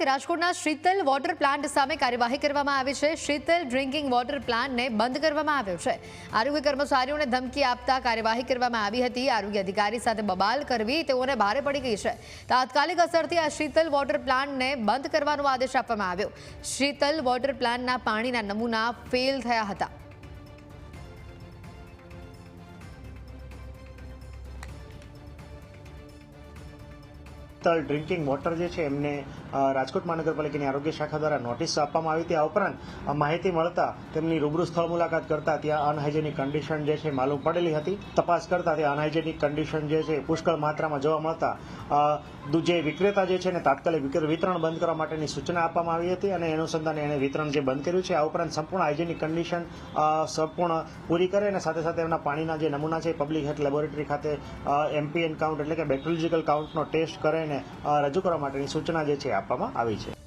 કે રાજકોટના Sheetal water plant સામે કાર્યવાહી કરવામાં આવી છે। શીતલ ડ્રિંકિંગ વોટર પ્લાન્ટને બંધ કરવામાં આવ્યો છે। આરોગ્ય કર્મચારીઓને ધમકી આપતા કાર્યવાહી કરવામાં આવી હતી। આરોગ્ય અધિકારી સાથે બબાલ કરવી તેઓને ભારે પડી ગઈ છે। તાત્કાલિક અસરથી આ શીતલ વોટર પ્લાન્ટને બંધ કરવાનો આદેશ આપવામાં આવ્યો। શીતલ વોટર પ્લાન્ટના પાણીના નમૂના ફેલ થયા હતા। ડ્રિંકિંગ વોટર જે છે એમને રાજકોટ મહાનગરપાલિકાની આરોગ્ય શાખા દ્વારા નોટિસ આપવામાં આવી। આ ઉપરાંત માહિતી મળતા તેમની રૂબરૂ સ્થળ મુલાકાત કરતા ત્યાં અનહાઇજેનિક કન્ડિશન જે છે માલુમ પડેલી હતી। તપાસ કરતા ત્યાં અનહાઇજેનિક કન્ડિશન જે છે પુષ્કળ માત્રામાં જોવા મળતા જે વિક્રેતા જે છે ને તાત્કાલિક વિતરણ બંધ કરવા માટેની સૂચના આપવામાં આવી હતી અને અનુસંધાને એને વિતરણ જે બંધ કર્યું છે। આ ઉપરાંત સંપૂર્ણ હાઇજેનિક કન્ડિશન સંપૂર્ણ પૂરી કરે અને સાથે સાથે એમના પાણીના જે નમૂના છે પબ્લિક હેલ્થ લેબોરેટરી ખાતે MPN કાઉન્ટ એટલે કે બેક્ટેરિયોલોજીકલ કાઉન્ટનો ટેસ્ટ કરે રજૂ કરવા માટેની સૂચના જે છે આપવામાં આવી છે।